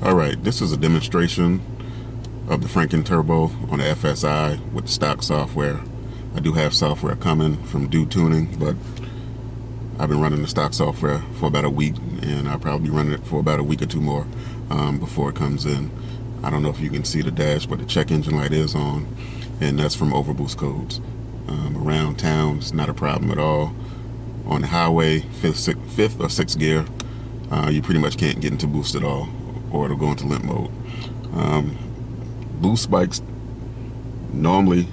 Alright, this is a demonstration of the Frankenturbo on the FSI with the stock software. I do have software coming from dotuning, but I've been running the stock software for about a week, and I'll probably be running it for about a week or two more before it comes in. I don't know if you can see the dash, but the check engine light is on, and that's from overboost codes. Around town, it's not a problem at all. On the highway, fifth or sixth gear, you pretty much can't get into boost at all, or it'll go into limp mode. Boost spikes normally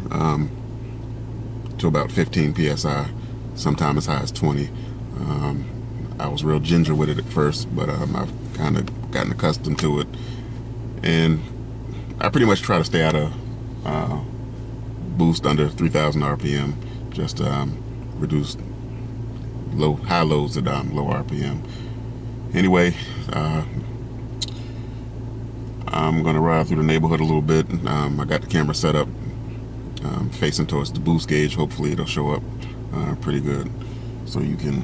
to about 15 psi, sometimes as high as 20. I was real ginger with it at first, but I've kind of gotten accustomed to it, and I pretty much try to stay out of boost under 3,000 RPM, just reduce high lows at low RPM. Anyway, I'm going to ride through the neighborhood a little bit. I got the camera set up facing towards the boost gauge. Hopefully it'll show up pretty good so you can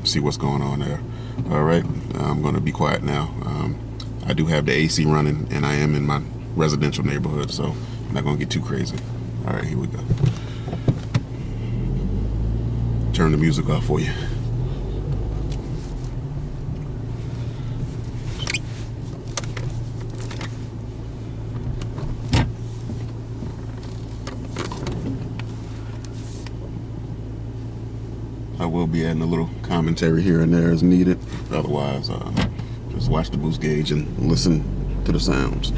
see what's going on there. Alright, I'm going to be quiet now. I do have the AC running, and I am in my residential neighborhood, so I'm not going to get too crazy. Alright, here we go. Turn the music off for you. I will be adding a little commentary here and there as needed. Otherwise, just watch the boost gauge and listen to the sounds.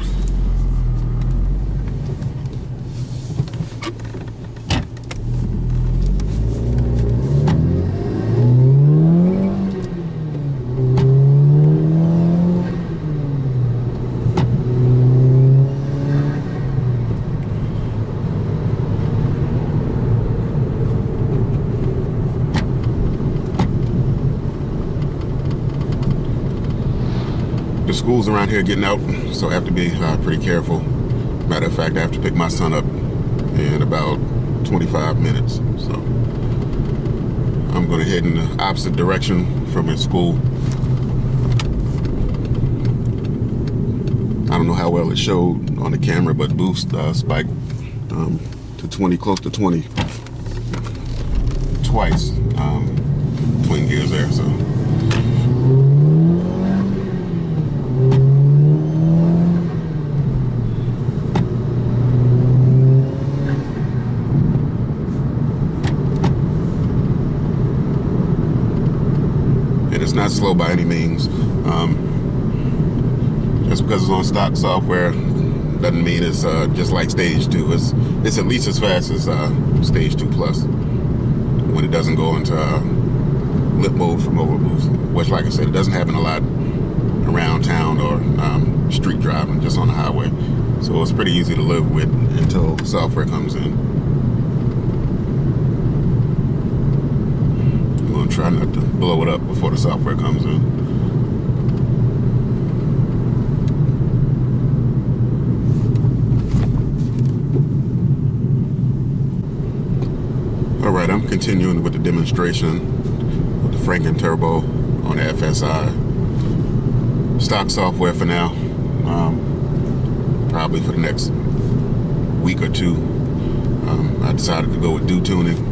The schools around here getting out, so I have to be pretty careful. Matter of fact, I have to pick my son up in about 25 minutes. So I'm going to head in the opposite direction from his school. I don't know how well it showed on the camera, but boost spiked to 20, close to 20 twice, twin gears there. So it's not slow by any means. Just because it's on stock software doesn't mean it's just like stage 2. It's at least as fast as stage 2 plus when it doesn't go into limp mode from overboost, which, like I said, it doesn't happen a lot around town or street driving, just on the highway. So it's pretty easy to live with until software comes in. Try not to blow it up before the software comes in. Alright, I'm continuing with the demonstration of the Frankenturbo on the FSI. Stock software for now. Probably for the next week or two. I decided to go with dotuning.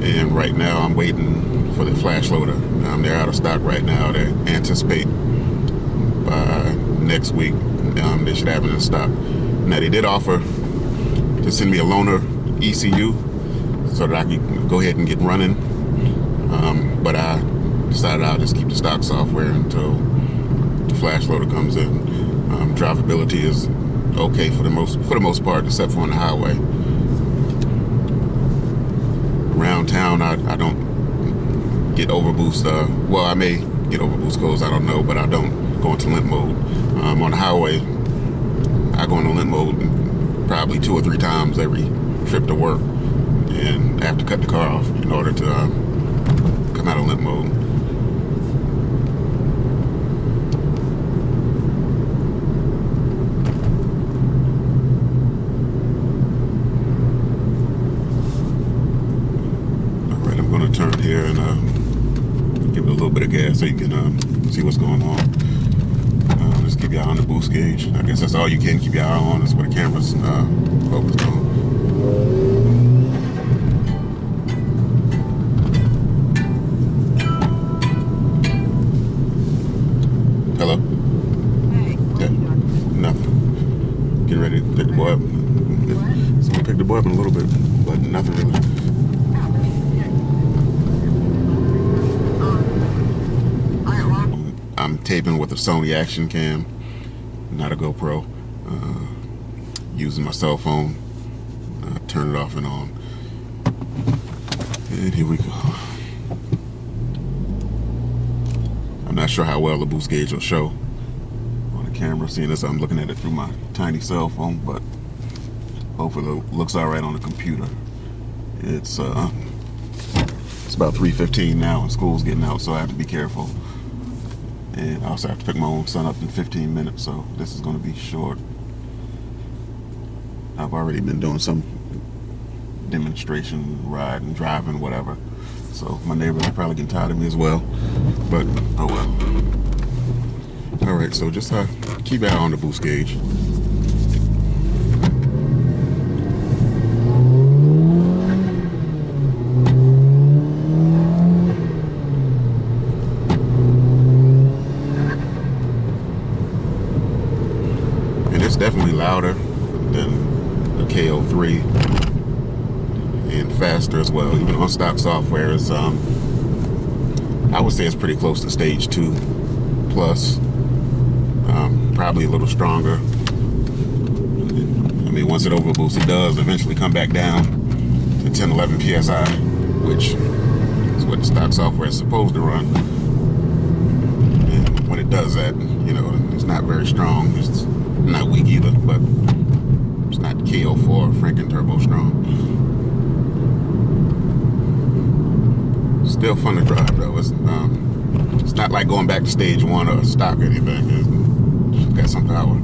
And right now I'm waiting for the flash loader. They're out of stock right now. They anticipate by next week they should have it in stock. Now, they did offer to send me a loaner ECU so that I could go ahead and get running, but I decided I'll just keep the stock software until the flash loader comes in. Drivability is okay for the most part, except for on the highway. Around town, I don't get overboost. Well, I may get overboost codes, I don't know, but I don't go into limp mode. On the highway, I go into limp mode probably 2 or 3 times every trip to work, and I have to cut the car off in order to come out of limp mode. Turn here and give it a little bit of gas so you can see what's going on. keep your eye on the boost gauge. I guess that's all you can keep your eye on, is what the camera's focused on. Hello? Hey, what are you doing? Nothing. Getting ready to pick the boy up. What? So I'm gonna pick the boy up in a little bit, but nothing really. I'm taping with a Sony action cam, not a GoPro. Using my cell phone. Turn it off and on. And here we go. I'm not sure how well the boost gauge will show on the camera, seeing as I'm looking at it through my tiny cell phone, but hopefully it looks all right on the computer. It's about 3:15 now and school's getting out, so I have to be careful. And I also have to pick my own son up in 15 minutes, so this is going to be short. I've already been doing some demonstration, riding, driving, whatever. So my neighbors are probably getting tired of me as well. But, oh well. Alright, so just keep an eye on the boost gauge. It's definitely louder than the KO3 and faster as well. Even on stock software, is I would say it's pretty close to stage 2 plus. Probably a little stronger. I mean, once it overboosts, it does eventually come back down to 10-11 PSI, which is what the stock software is supposed to run. And when it does that, you know, it's not very strong. It's not weak either, but it's not KO4 or Frankenturbo strong. Still fun to drive though. It's not like going back to stage 1 or stock or anything. It's got some power.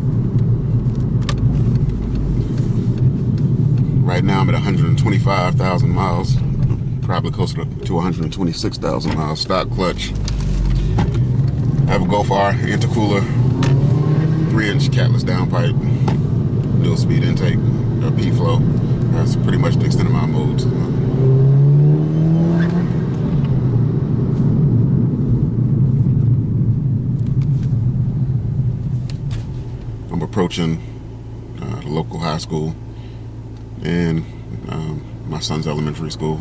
Right now I'm at 125,000 miles, probably closer to 126,000 miles. Stock clutch. I have a Golf R intercooler, 3-inch catless downpipe, dual speed intake, P-Flo. That's pretty much the extent of my modes. I'm approaching the local high school and my son's elementary school.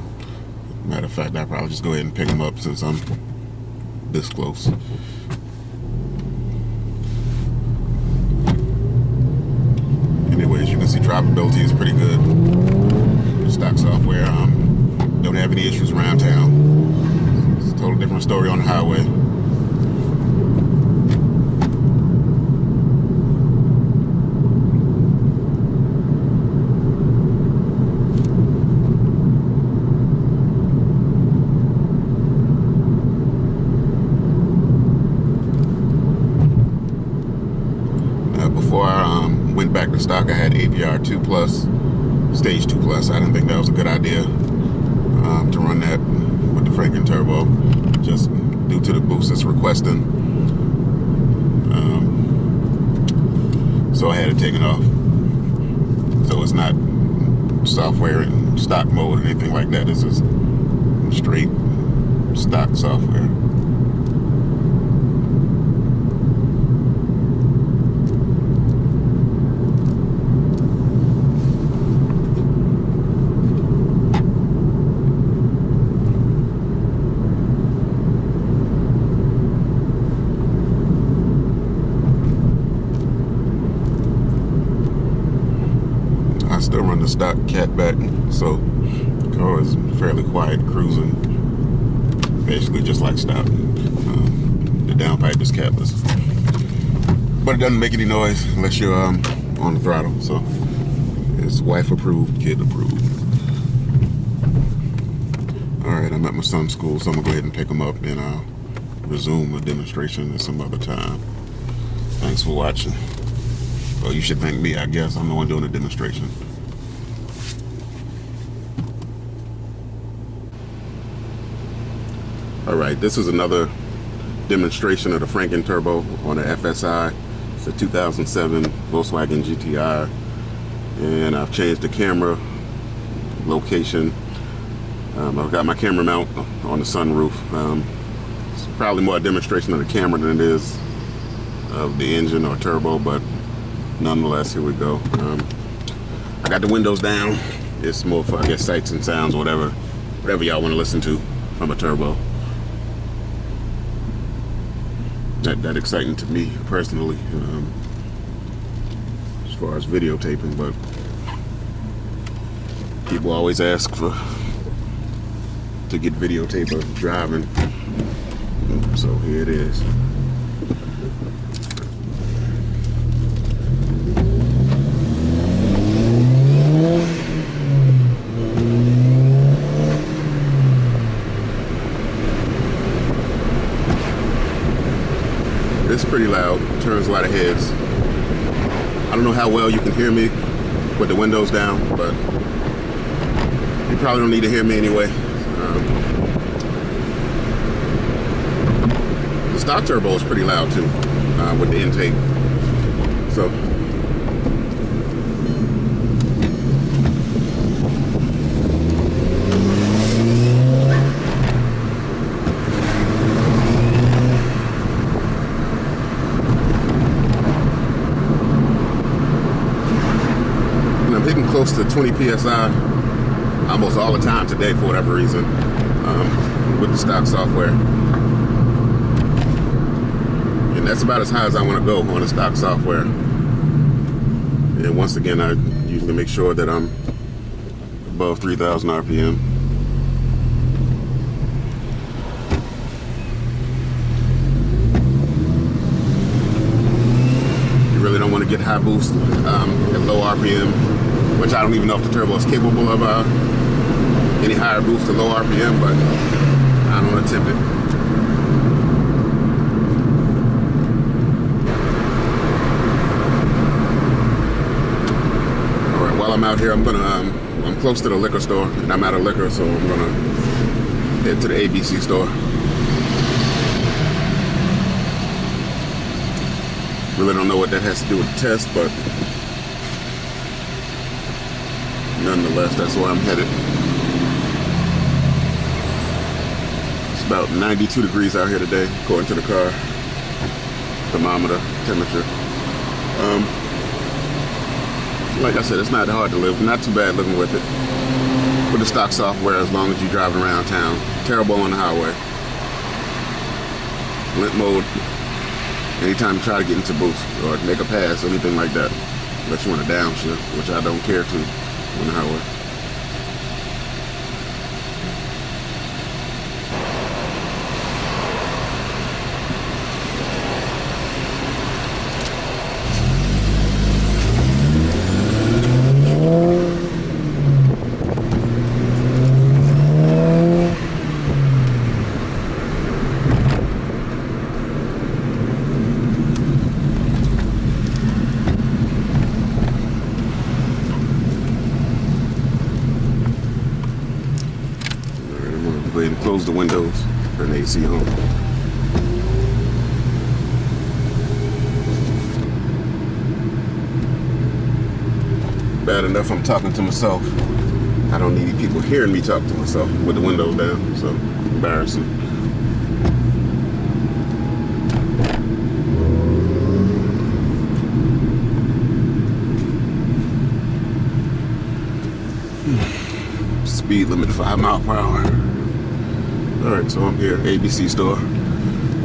Matter of fact, I'll probably just go ahead and pick him up since I'm this close. Anyways, you can see drivability is pretty good. The stock software don't have any issues around town. It's a totally different story on the highway. Before I went back to stock, I had APR 2 plus, stage 2 plus. I didn't think that was a good idea to run that with the Frankenturbo, just due to the boost it's requesting. So I had it taken off. So it's not software in stock mode or anything like that. This is straight stock software. I still run the stock catback, so the car is fairly quiet, cruising, basically just like stock. The downpipe is catless, but it doesn't make any noise unless you're on the throttle. So it's wife approved, kid approved. All right, I'm at my son's school, so I'm gonna go ahead and pick him up, and I'll resume the demonstration at some other time. Thanks for watching. Well, you should thank me, I guess. I'm the one doing the demonstration. All right, this is another demonstration of the Frankenturbo on the FSI. It's a 2007 Volkswagen GTI, and I've changed the camera location. I've got my camera mount on the sunroof. It's probably more a demonstration of the camera than it is of the engine or turbo, but nonetheless, here we go. I got the windows down. It's more for, I guess, sights and sounds, whatever y'all want to listen to from a turbo. That exciting to me personally, as far as videotaping. But people always ask to get videotape of driving, so here it is. It's pretty loud, turns a lot of heads. I don't know how well you can hear me with the windows down, but you probably don't need to hear me anyway. The stock turbo is pretty loud too, with the intake. So close to 20 psi almost all the time today for whatever reason, with the stock software, and that's about as high as I want to go on the stock software. And once again, I usually make sure that I'm above 3,000 RPM. You really don't want to get high boost at low RPM, which I don't even know if the turbo is capable of any higher boost at low RPM, but I don't attempt it. All right, while I'm out here, I'm close to the liquor store, and I'm out of liquor, so I'm gonna head to the ABC store. Really don't know what that has to do with the test, but nonetheless, that's where I'm headed. It's about 92 degrees out here today, according to the car thermometer temperature. Like I said, it's not hard to live, not too bad living with it. With the stock software, as long as you're driving around town. Terrible on the highway. Limp mode anytime you try to get into boost or make a pass or anything like that. Unless you want to downshift, which I don't care to on the highway. Close the windows, turn the AC on. Bad enough I'm talking to myself. I don't need people hearing me talk to myself with the windows down, so embarrassing. Speed limit 5 miles per hour. Alright, so I'm here at ABC store.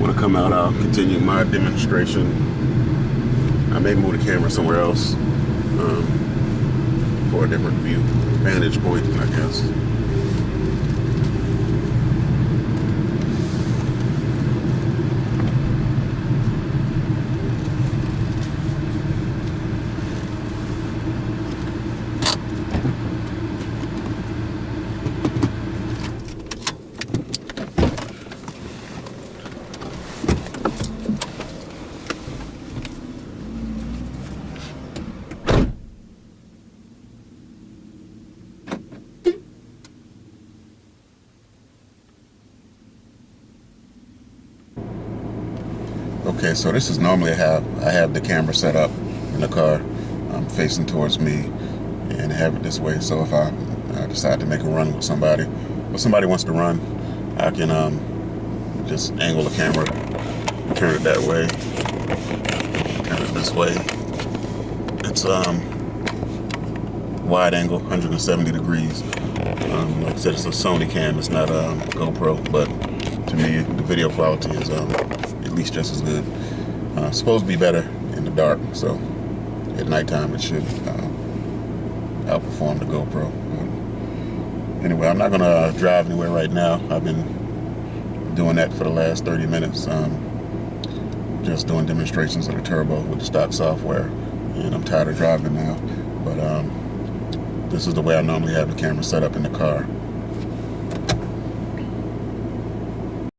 Want to come out, I'll continue my demonstration. I may move the camera somewhere else for a different view, vantage point, I guess. Okay, so this is normally how I have the camera set up in the car, facing towards me, and have it this way. So if I decide to make a run with somebody, or somebody wants to run, I can just angle the camera, turn it that way, turn it this way. It's wide angle, 170 degrees. Like I said, it's a Sony cam, it's not a GoPro, but to me, the video quality is at least just as good. Supposed to be better in the dark, so at nighttime it should outperform the GoPro. Anyway, I'm not gonna drive anywhere right now. I've been doing that for the last 30 minutes, just doing demonstrations of the turbo with the stock software, and I'm tired of driving now. But this is the way I normally have the camera set up in the car.